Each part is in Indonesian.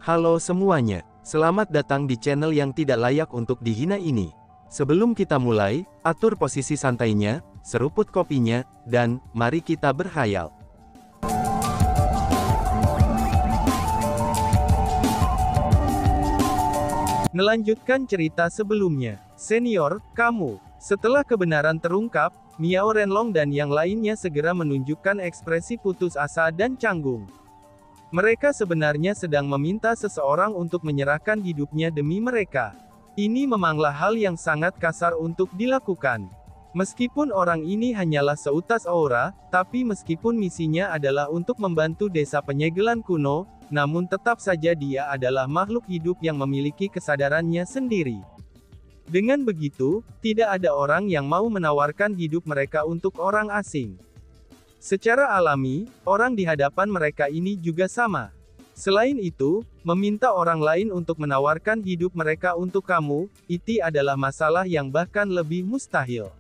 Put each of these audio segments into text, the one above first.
Halo semuanya, selamat datang di channel yang tidak layak untuk dihina ini. Sebelum kita mulai, atur posisi santainya, seruput kopinya, dan mari kita berkhayal. Melanjutkan cerita sebelumnya, senior, kamu. Setelah kebenaran terungkap, Miao Renlong dan yang lainnya segera menunjukkan ekspresi putus asa dan canggung. Mereka sebenarnya sedang meminta seseorang untuk menyerahkan hidupnya demi mereka. Ini memanglah hal yang sangat kasar untuk dilakukan. Meskipun orang ini hanyalah seutas aura, tapi meskipun misinya adalah untuk membantu desa penyegelan kuno, namun tetap saja dia adalah makhluk hidup yang memiliki kesadarannya sendiri. Dengan begitu, tidak ada orang yang mau menawarkan hidup mereka untuk orang asing. Secara alami, orang di hadapan mereka ini juga sama. Selain itu, meminta orang lain untuk menawarkan hidup mereka untuk kamu, itu adalah masalah yang bahkan lebih mustahil.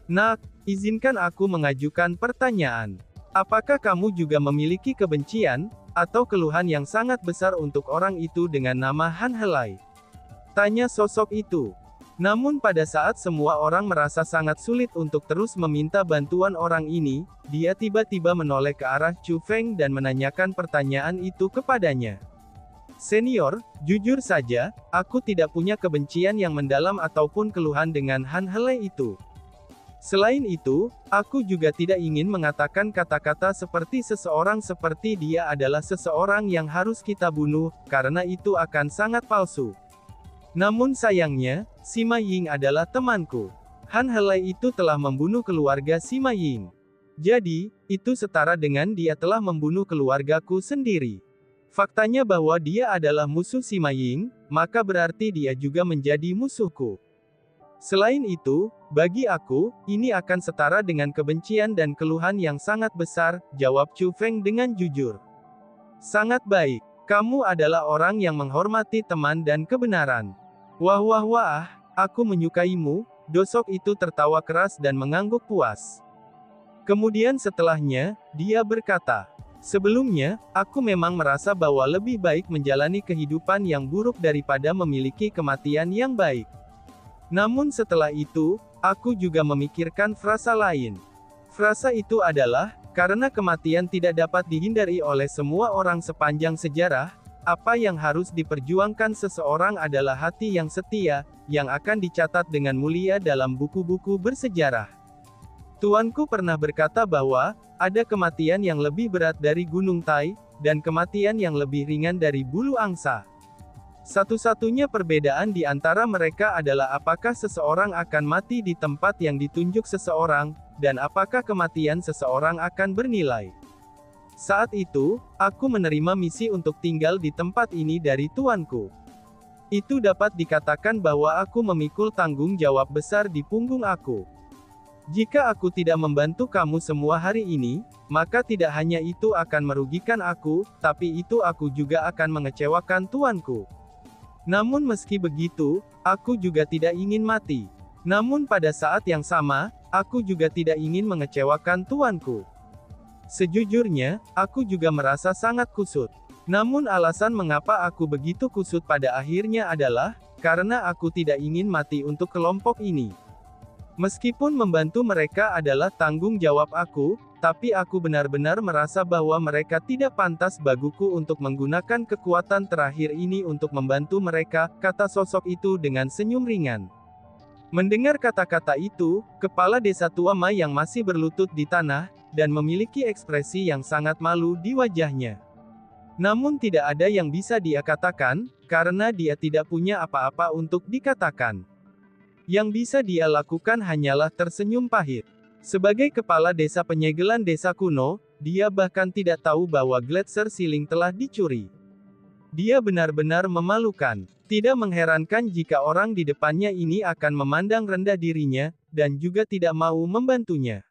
Nak, izinkan aku mengajukan pertanyaan. Apakah kamu juga memiliki kebencian, atau keluhan yang sangat besar untuk orang itu dengan nama Han Helai? Tanya sosok itu. Namun pada saat semua orang merasa sangat sulit untuk terus meminta bantuan orang ini, dia tiba-tiba menoleh ke arah Chu Feng dan menanyakan pertanyaan itu kepadanya. Senior, jujur saja, aku tidak punya kebencian yang mendalam ataupun keluhan dengan Han Helai itu. Selain itu, aku juga tidak ingin mengatakan kata-kata seperti seseorang seperti dia adalah seseorang yang harus kita bunuh, karena itu akan sangat palsu. Namun sayangnya, Sima Ying adalah temanku. Han Helai itu telah membunuh keluarga Sima Ying. Jadi, itu setara dengan dia telah membunuh keluargaku sendiri. Faktanya bahwa dia adalah musuh Sima Ying, maka berarti dia juga menjadi musuhku. Selain itu, bagi aku, ini akan setara dengan kebencian dan keluhan yang sangat besar, jawab Chu Feng dengan jujur. Sangat baik, kamu adalah orang yang menghormati teman dan kebenaran. Wah wah wah, aku menyukaimu, dosok itu tertawa keras dan mengangguk puas. Kemudian setelahnya, dia berkata, sebelumnya, aku memang merasa bahwa lebih baik menjalani kehidupan yang buruk daripada memiliki kematian yang baik. Namun setelah itu, aku juga memikirkan frasa lain. Frasa itu adalah, karena kematian tidak dapat dihindari oleh semua orang sepanjang sejarah, apa yang harus diperjuangkan seseorang adalah hati yang setia, yang akan dicatat dengan mulia dalam buku-buku bersejarah. Tuanku pernah berkata bahwa, ada kematian yang lebih berat dari Gunung Tai, dan kematian yang lebih ringan dari bulu angsa. Satu-satunya perbedaan di antara mereka adalah apakah seseorang akan mati di tempat yang ditunjuk seseorang, dan apakah kematian seseorang akan bernilai. Saat itu, aku menerima misi untuk tinggal di tempat ini dari tuanku. Itu dapat dikatakan bahwa aku memikul tanggung jawab besar di punggung aku. Jika aku tidak membantu kamu semua hari ini, maka tidak hanya itu akan merugikan aku, tapi itu aku juga akan mengecewakan tuanku. Namun meski begitu, aku juga tidak ingin mati. Namun pada saat yang sama, aku juga tidak ingin mengecewakan tuanku. Sejujurnya, aku juga merasa sangat kusut. Namun alasan mengapa aku begitu kusut pada akhirnya adalah, karena aku tidak ingin mati untuk kelompok ini. Meskipun membantu mereka adalah tanggung jawab aku, tapi aku benar-benar merasa bahwa mereka tidak pantas bagiku untuk menggunakan kekuatan terakhir ini untuk membantu mereka, kata sosok itu dengan senyum ringan. Mendengar kata-kata itu, kepala desa tua Ma yang masih berlutut di tanah, dan memiliki ekspresi yang sangat malu di wajahnya. Namun tidak ada yang bisa dia katakan, karena dia tidak punya apa-apa untuk dikatakan. Yang bisa dia lakukan hanyalah tersenyum pahit. Sebagai kepala desa penyegelan desa kuno, dia bahkan tidak tahu bahwa Gletser Ceiling telah dicuri. Dia benar-benar memalukan. Tidak mengherankan jika orang di depannya ini akan memandang rendah dirinya, dan juga tidak mau membantunya.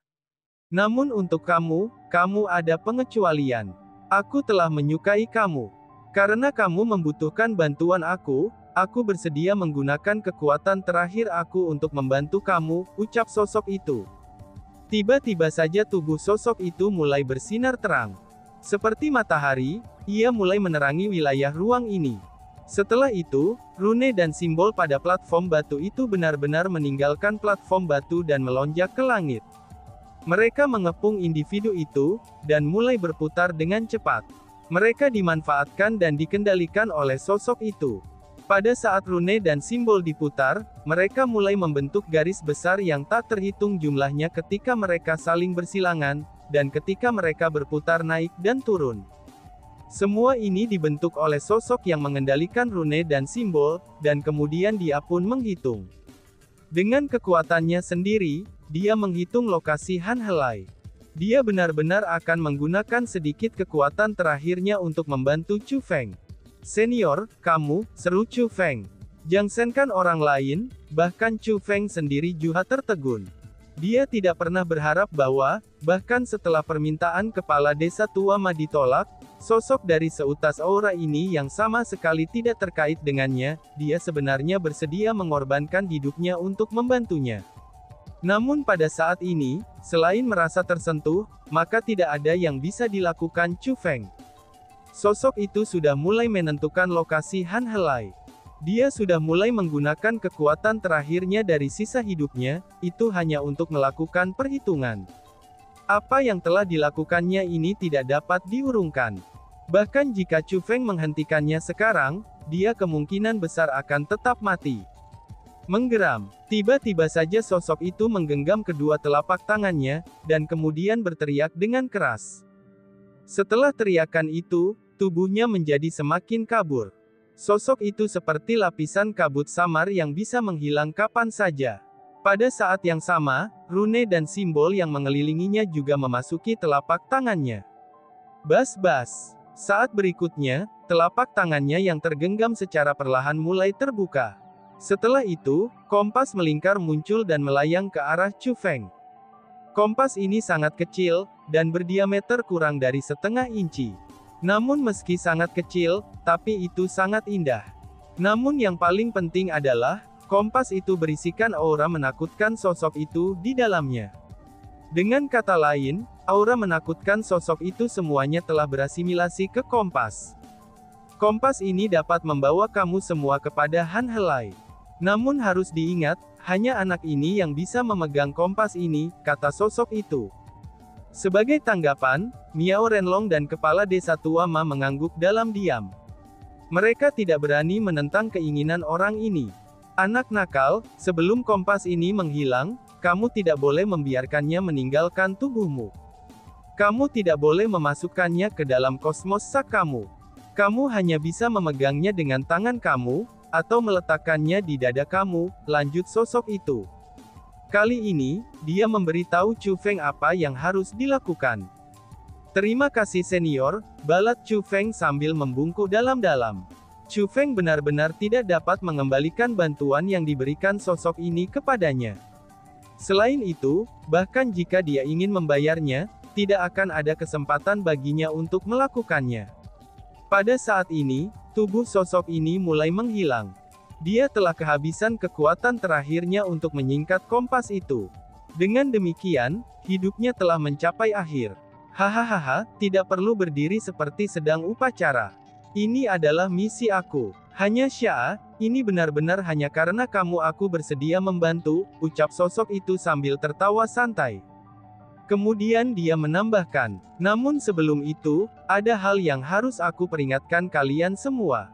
Namun untuk kamu, kamu ada pengecualian. Aku telah menyukai kamu. Karena kamu membutuhkan bantuan aku bersedia menggunakan kekuatan terakhir aku untuk membantu kamu, ucap sosok itu. Tiba-tiba saja tubuh sosok itu mulai bersinar terang. Seperti matahari, ia mulai menerangi wilayah ruang ini. Setelah itu, rune dan simbol pada platform batu itu benar-benar meninggalkan platform batu dan melonjak ke langit. Mereka mengepung individu itu, dan mulai berputar dengan cepat. Mereka dimanfaatkan dan dikendalikan oleh sosok itu. Pada saat rune dan simbol diputar, mereka mulai membentuk garis besar yang tak terhitung jumlahnya ketika mereka saling bersilangan, dan ketika mereka berputar naik dan turun. Semua ini dibentuk oleh sosok yang mengendalikan rune dan simbol, dan kemudian dia pun menghitung. Dengan kekuatannya sendiri, dia menghitung lokasi Han Helai. Dia benar-benar akan menggunakan sedikit kekuatan terakhirnya untuk membantu Chu Feng. "Senior, kamu," seru Chu Feng. "Jangsenkan orang lain," bahkan Chu Feng sendiri juga tertegun. Dia tidak pernah berharap bahwa, bahkan setelah permintaan kepala desa tua Ma ditolak, sosok dari seutas aura ini yang sama sekali tidak terkait dengannya, dia sebenarnya bersedia mengorbankan hidupnya untuk membantunya. Namun pada saat ini, selain merasa tersentuh, maka tidak ada yang bisa dilakukan Chu Feng. Sosok itu sudah mulai menentukan lokasi Han Helai. Dia sudah mulai menggunakan kekuatan terakhirnya dari sisa hidupnya, itu hanya untuk melakukan perhitungan. Apa yang telah dilakukannya ini tidak dapat diurungkan. Bahkan jika Chu Feng menghentikannya sekarang, dia kemungkinan besar akan tetap mati. Menggeram, tiba-tiba saja sosok itu menggenggam kedua telapak tangannya, dan kemudian berteriak dengan keras. Setelah teriakan itu, tubuhnya menjadi semakin kabur. Sosok itu seperti lapisan kabut samar yang bisa menghilang kapan saja. Pada saat yang sama, rune dan simbol yang mengelilinginya juga memasuki telapak tangannya. Bas-bas. Saat berikutnya, telapak tangannya yang tergenggam secara perlahan mulai terbuka. Setelah itu, kompas melingkar muncul dan melayang ke arah Chu Feng. Kompas ini sangat kecil, dan berdiameter kurang dari setengah inci. Namun meski sangat kecil, tapi itu sangat indah. Namun yang paling penting adalah, kompas itu berisikan aura menakutkan sosok itu di dalamnya. Dengan kata lain, aura menakutkan sosok itu semuanya telah berasimilasi ke kompas. Kompas ini dapat membawa kamu semua kepada Han Helai. Namun harus diingat, hanya anak ini yang bisa memegang kompas ini, kata sosok itu. Sebagai tanggapan, Miao Renlong dan kepala desa tua Ma mengangguk dalam diam. Mereka tidak berani menentang keinginan orang ini. Anak nakal, sebelum kompas ini menghilang, kamu tidak boleh membiarkannya meninggalkan tubuhmu. Kamu tidak boleh memasukkannya ke dalam kosmos sak kamu. Kamu hanya bisa memegangnya dengan tangan kamu, atau meletakkannya di dada kamu, lanjut sosok itu. Kali ini, dia memberitahu Chu Feng apa yang harus dilakukan. "Terima kasih senior," balat Chu Feng sambil membungkuk dalam-dalam. Chu Feng benar-benar tidak dapat mengembalikan bantuan yang diberikan sosok ini kepadanya. Selain itu, bahkan jika dia ingin membayarnya, tidak akan ada kesempatan baginya untuk melakukannya. Pada saat ini, tubuh sosok ini mulai menghilang. Dia telah kehabisan kekuatan terakhirnya untuk menyingkat kompas itu. Dengan demikian, hidupnya telah mencapai akhir. Hahaha, tidak perlu berdiri seperti sedang upacara. Ini adalah misi aku. Hanya Sya, ini benar-benar hanya karena kamu aku bersedia membantu, ucap sosok itu sambil tertawa santai. Kemudian dia menambahkan, namun sebelum itu, ada hal yang harus aku peringatkan kalian semua.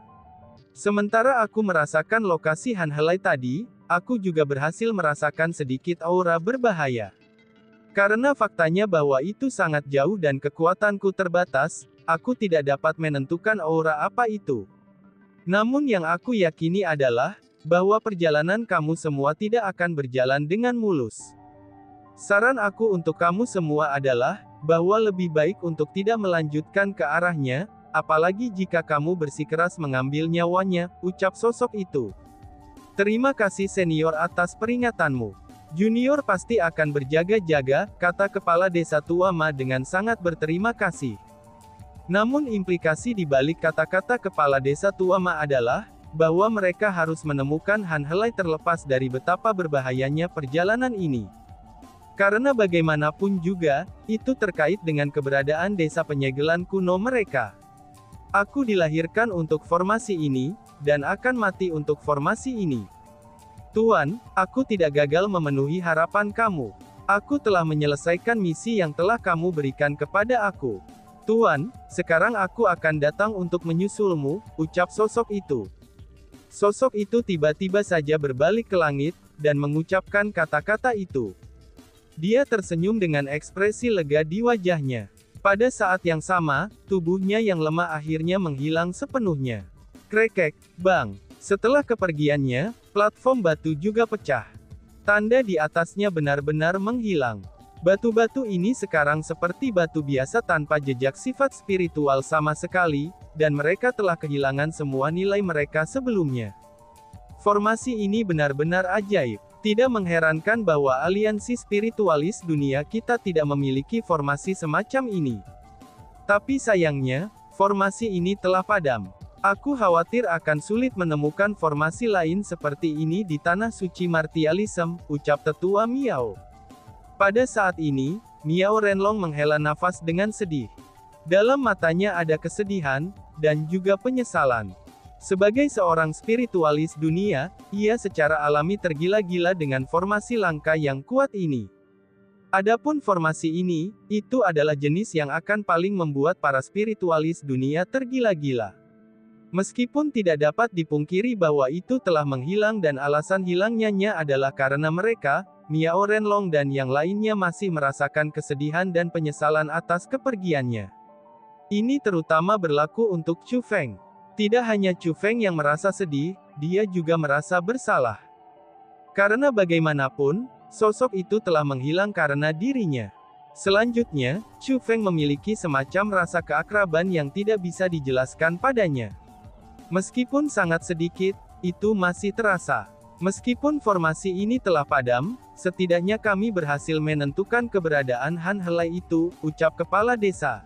Sementara aku merasakan lokasi Han Helai tadi, aku juga berhasil merasakan sedikit aura berbahaya. Karena faktanya bahwa itu sangat jauh dan kekuatanku terbatas, aku tidak dapat menentukan aura apa itu. Namun yang aku yakini adalah, bahwa perjalanan kamu semua tidak akan berjalan dengan mulus. Saran aku untuk kamu semua adalah, bahwa lebih baik untuk tidak melanjutkan ke arahnya, apalagi jika kamu bersikeras mengambil nyawanya, ucap sosok itu. Terima kasih senior atas peringatanmu. Junior pasti akan berjaga-jaga, kata kepala desa tua Ma dengan sangat berterima kasih. Namun implikasi di balik kata-kata kepala desa tua Ma adalah, bahwa mereka harus menemukan Han Helai terlepas dari betapa berbahayanya perjalanan ini. Karena bagaimanapun juga, itu terkait dengan keberadaan desa penyegelan kuno mereka. Aku dilahirkan untuk formasi ini, dan akan mati untuk formasi ini. Tuan, aku tidak gagal memenuhi harapan kamu. Aku telah menyelesaikan misi yang telah kamu berikan kepada aku. Tuan, sekarang aku akan datang untuk menyusulmu, ucap sosok itu. Sosok itu tiba-tiba saja berbalik ke langit, dan mengucapkan kata-kata itu. Dia tersenyum dengan ekspresi lega di wajahnya. Pada saat yang sama, tubuhnya yang lemah akhirnya menghilang sepenuhnya. Krekek, bang. Setelah kepergiannya, platform batu juga pecah. Tanda di atasnya benar-benar menghilang. Batu-batu ini sekarang seperti batu biasa tanpa jejak sifat spiritual sama sekali, dan mereka telah kehilangan semua nilai mereka sebelumnya. Formasi ini benar-benar ajaib. Tidak mengherankan bahwa aliansi spiritualis dunia kita tidak memiliki formasi semacam ini. Tapi sayangnya, formasi ini telah padam. Aku khawatir akan sulit menemukan formasi lain seperti ini di tanah suci martialism, ucap tetua Miao. Pada saat ini, Miao Renlong menghela nafas dengan sedih. Dalam matanya ada kesedihan, dan juga penyesalan. Sebagai seorang spiritualis dunia, ia secara alami tergila-gila dengan formasi langka yang kuat ini. Adapun formasi ini, itu adalah jenis yang akan paling membuat para spiritualis dunia tergila-gila. Meskipun tidak dapat dipungkiri bahwa itu telah menghilang dan alasan hilangnya adalah karena mereka, Miao Renlong dan yang lainnya masih merasakan kesedihan dan penyesalan atas kepergiannya. Ini terutama berlaku untuk Chu Feng. Tidak hanya Chu Feng yang merasa sedih, dia juga merasa bersalah. Karena bagaimanapun, sosok itu telah menghilang karena dirinya. Selanjutnya, Chu Feng memiliki semacam rasa keakraban yang tidak bisa dijelaskan padanya. Meskipun sangat sedikit, itu masih terasa. Meskipun formasi ini telah padam, setidaknya kami berhasil menentukan keberadaan Han Helai itu, ucap kepala desa.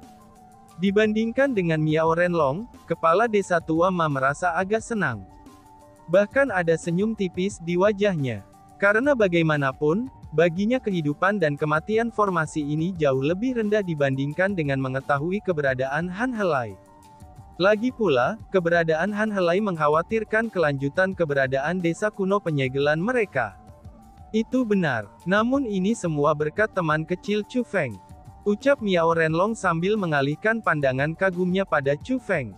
Dibandingkan dengan Miao Renlong, kepala desa tua Ma merasa agak senang. Bahkan ada senyum tipis di wajahnya. Karena bagaimanapun, baginya kehidupan dan kematian formasi ini jauh lebih rendah dibandingkan dengan mengetahui keberadaan Han Helai. Lagi pula, keberadaan Han Helai mengkhawatirkan kelanjutan keberadaan desa kuno penyegelan mereka. Itu benar. Namun ini semua berkat teman kecil Chu Feng. Ucap Miao Renlong sambil mengalihkan pandangan kagumnya pada Chu Feng.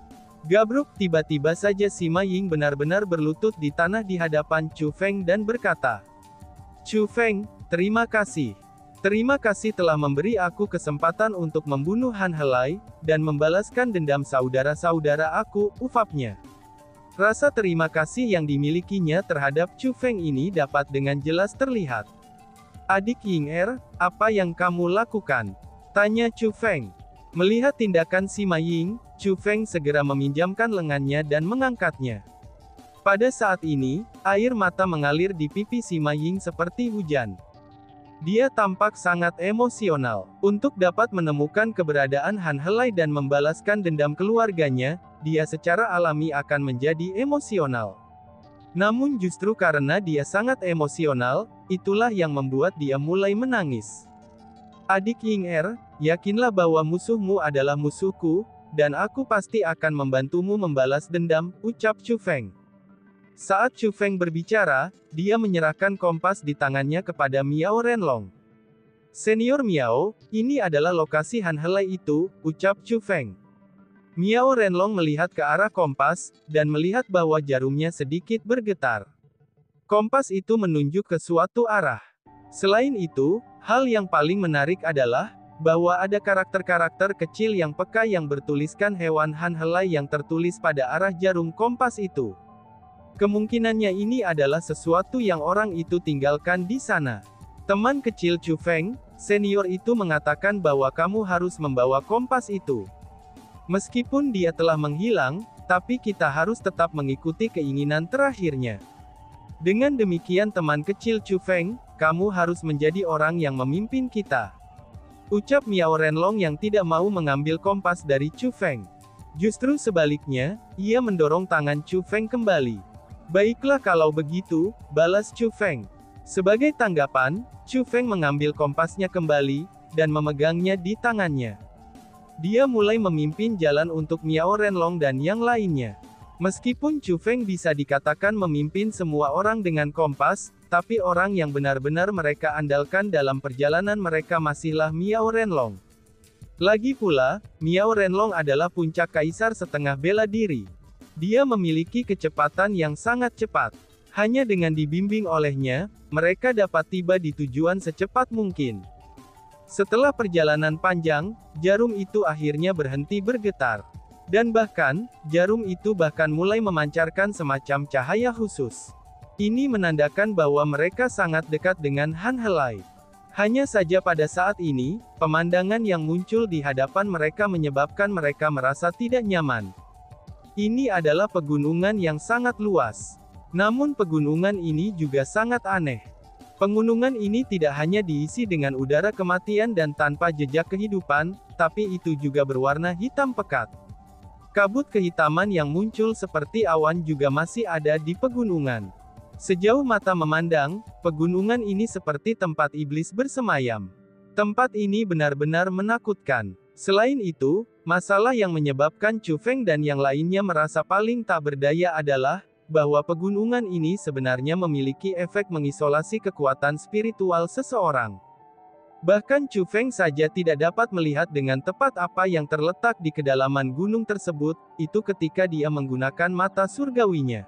Gabruk, tiba-tiba saja Sima Ying benar-benar berlutut di tanah di hadapan Chu Feng dan berkata, Chu Feng, terima kasih. Terima kasih telah memberi aku kesempatan untuk membunuh Han Helai, dan membalaskan dendam saudara-saudara aku, ufapnya. Rasa terima kasih yang dimilikinya terhadap Chu Feng ini dapat dengan jelas terlihat. Adik Ying Er, apa yang kamu lakukan? Tanya Chu Feng. Melihat tindakan Sima Ying, Chu Feng segera meminjamkan lengannya dan mengangkatnya. Pada saat ini, air mata mengalir di pipi Sima Ying seperti hujan. Dia tampak sangat emosional. Untuk dapat menemukan keberadaan Han Helai dan membalaskan dendam keluarganya, dia secara alami akan menjadi emosional. Namun justru karena dia sangat emosional, itulah yang membuat dia mulai menangis. Adik Ying Er, yakinlah bahwa musuhmu adalah musuhku, dan aku pasti akan membantumu membalas dendam, ucap Chu Feng. Saat Chu Feng berbicara, dia menyerahkan kompas di tangannya kepada Miao Renlong. Senior Miao, ini adalah lokasi Han Helai itu, ucap Chu Feng. Miao Renlong melihat ke arah kompas, dan melihat bahwa jarumnya sedikit bergetar. Kompas itu menunjuk ke suatu arah. Selain itu, hal yang paling menarik adalah, bahwa ada karakter-karakter kecil yang peka yang bertuliskan hewan Han Helai yang tertulis pada arah jarum kompas itu. Kemungkinannya ini adalah sesuatu yang orang itu tinggalkan di sana. Teman kecil Chu Feng, senior itu mengatakan bahwa kamu harus membawa kompas itu. Meskipun dia telah menghilang, tapi kita harus tetap mengikuti keinginan terakhirnya. Dengan demikian teman kecil Chu Feng, kamu harus menjadi orang yang memimpin kita. Ucap Miao Renlong yang tidak mau mengambil kompas dari Chu Feng. Justru sebaliknya, ia mendorong tangan Chu Feng kembali. Baiklah kalau begitu, balas Chu Feng. Sebagai tanggapan, Chu Feng mengambil kompasnya kembali, dan memegangnya di tangannya. Dia mulai memimpin jalan untuk Miao Renlong dan yang lainnya. Meskipun Chu Feng bisa dikatakan memimpin semua orang dengan kompas, tapi orang yang benar-benar mereka andalkan dalam perjalanan mereka masihlah Miao Renlong. Lagi pula, Miao Renlong adalah puncak kaisar setengah bela diri. Dia memiliki kecepatan yang sangat cepat. Hanya dengan dibimbing olehnya, mereka dapat tiba di tujuan secepat mungkin. Setelah perjalanan panjang, jarum itu akhirnya berhenti bergetar. Dan bahkan, jarum itu bahkan mulai memancarkan semacam cahaya khusus. Ini menandakan bahwa mereka sangat dekat dengan Han Helai. Hanya saja pada saat ini, pemandangan yang muncul di hadapan mereka menyebabkan mereka merasa tidak nyaman. Ini adalah pegunungan yang sangat luas. Namun pegunungan ini juga sangat aneh. Pegunungan ini tidak hanya diisi dengan udara kematian dan tanpa jejak kehidupan, tapi itu juga berwarna hitam pekat. Kabut kehitaman yang muncul seperti awan juga masih ada di pegunungan. Sejauh mata memandang, pegunungan ini seperti tempat iblis bersemayam. Tempat ini benar-benar menakutkan. Selain itu, masalah yang menyebabkan Chu Feng dan yang lainnya merasa paling tak berdaya adalah bahwa pegunungan ini sebenarnya memiliki efek mengisolasi kekuatan spiritual seseorang. Bahkan Chu Feng saja tidak dapat melihat dengan tepat apa yang terletak di kedalaman gunung tersebut, itu ketika dia menggunakan mata surgawinya.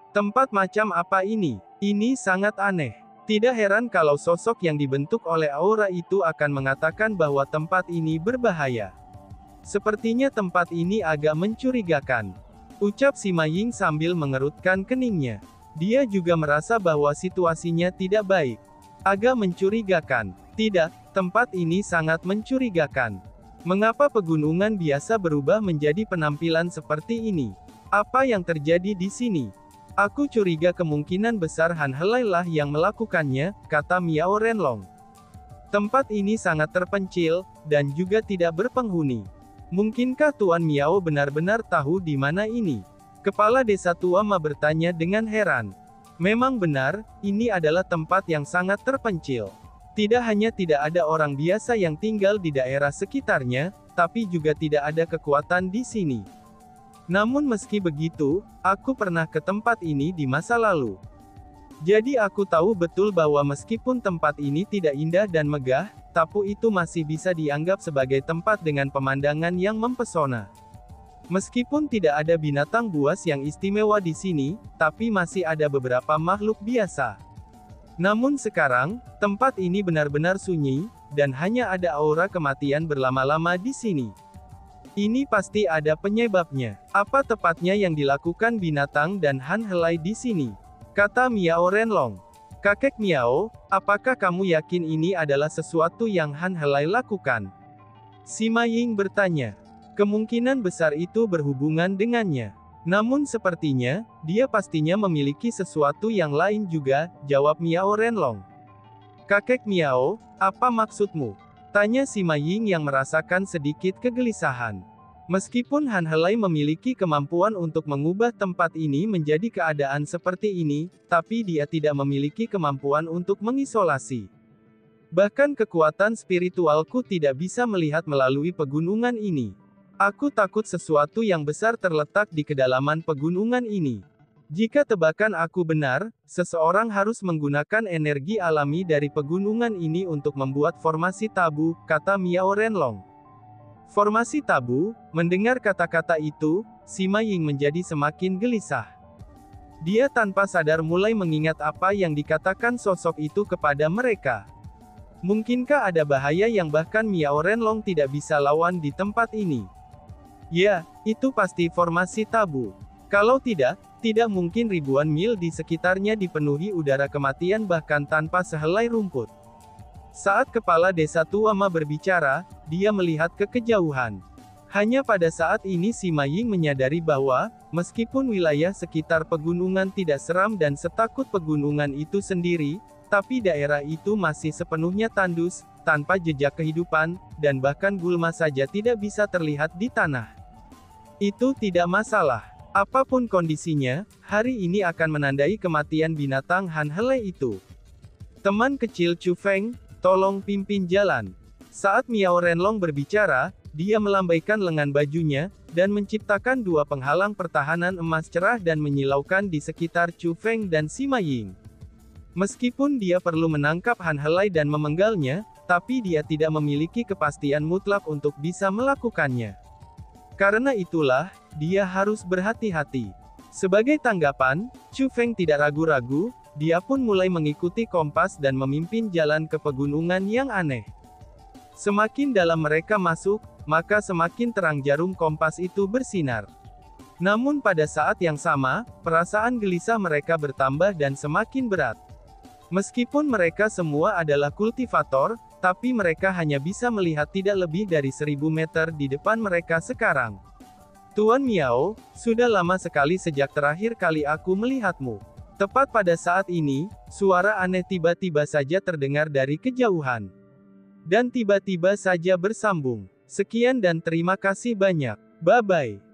Tempat macam apa ini? Ini sangat aneh. Tidak heran kalau sosok yang dibentuk oleh aura itu akan mengatakan bahwa tempat ini berbahaya. Sepertinya tempat ini agak mencurigakan. Ucap Sima Ying sambil mengerutkan keningnya. Dia juga merasa bahwa situasinya tidak baik. Agak mencurigakan. Tidak, tempat ini sangat mencurigakan. Mengapa pegunungan biasa berubah menjadi penampilan seperti ini? Apa yang terjadi di sini? Aku curiga kemungkinan besar Han Helai lah yang melakukannya, kata Miao Renlong. Tempat ini sangat terpencil, dan juga tidak berpenghuni. Mungkinkah Tuan Miao benar-benar tahu di mana ini? Kepala desa tua Ma bertanya dengan heran. Memang benar, ini adalah tempat yang sangat terpencil. Tidak hanya tidak ada orang biasa yang tinggal di daerah sekitarnya, tapi juga tidak ada kekuatan di sini. Namun meski begitu, aku pernah ke tempat ini di masa lalu. Jadi aku tahu betul bahwa meskipun tempat ini tidak indah dan megah, tapi itu masih bisa dianggap sebagai tempat dengan pemandangan yang mempesona. Meskipun tidak ada binatang buas yang istimewa di sini, tapi masih ada beberapa makhluk biasa. Namun sekarang, tempat ini benar-benar sunyi, dan hanya ada aura kematian berlama-lama di sini. Ini pasti ada penyebabnya. Apa tepatnya yang dilakukan binatang dan Han Helai di sini? Kata Miao Renlong. Kakek Miao, apakah kamu yakin ini adalah sesuatu yang Han Helai lakukan? Sima Ying bertanya. Kemungkinan besar itu berhubungan dengannya. Namun sepertinya, dia pastinya memiliki sesuatu yang lain juga, jawab Miao Renlong. Kakek Miao, apa maksudmu? Tanya Sima Ying yang merasakan sedikit kegelisahan. Meskipun Han Helai memiliki kemampuan untuk mengubah tempat ini menjadi keadaan seperti ini, tapi dia tidak memiliki kemampuan untuk mengisolasi. Bahkan kekuatan spiritualku tidak bisa melihat melalui pegunungan ini. Aku takut sesuatu yang besar terletak di kedalaman pegunungan ini. Jika tebakan aku benar, seseorang harus menggunakan energi alami dari pegunungan ini untuk membuat formasi tabu, kata Miao Renlong. Formasi tabu, mendengar kata-kata itu, Sima Ying menjadi semakin gelisah. Dia tanpa sadar mulai mengingat apa yang dikatakan sosok itu kepada mereka. Mungkinkah ada bahaya yang bahkan Miao Renlong tidak bisa lawan di tempat ini? Ya, itu pasti formasi tabu. Kalau tidak mungkin ribuan mil di sekitarnya dipenuhi udara kematian bahkan tanpa sehelai rumput. Saat kepala desa tua Ma berbicara, dia melihat ke kejauhan. Hanya pada saat ini Sima Ying menyadari bahwa, meskipun wilayah sekitar pegunungan tidak seram dan setakut pegunungan itu sendiri, tapi daerah itu masih sepenuhnya tandus, tanpa jejak kehidupan, dan bahkan gulma saja tidak bisa terlihat di tanah. Itu tidak masalah. Apapun kondisinya, hari ini akan menandai kematian binatang Han Helai itu. Teman kecil Chu Feng, tolong pimpin jalan. Saat Miao Renlong berbicara, dia melambaikan lengan bajunya, dan menciptakan dua penghalang pertahanan emas cerah dan menyilaukan di sekitar Chu Feng dan Sima Ying. Meskipun dia perlu menangkap Han Helai dan memenggalnya, tapi dia tidak memiliki kepastian mutlak untuk bisa melakukannya. Karena itulah, dia harus berhati-hati. Sebagai tanggapan, Chu Feng tidak ragu-ragu, dia pun mulai mengikuti kompas dan memimpin jalan ke pegunungan yang aneh. Semakin dalam mereka masuk, maka semakin terang jarum kompas itu bersinar. Namun pada saat yang sama, perasaan gelisah mereka bertambah dan semakin berat. Meskipun mereka semua adalah kultivator, tapi mereka hanya bisa melihat tidak lebih dari 1000 meter di depan mereka sekarang. Tuan Miao, sudah lama sekali sejak terakhir kali aku melihatmu. Tepat pada saat ini, suara aneh tiba-tiba saja terdengar dari kejauhan. Dan tiba-tiba saja bersambung. Sekian dan terima kasih banyak. Bye-bye.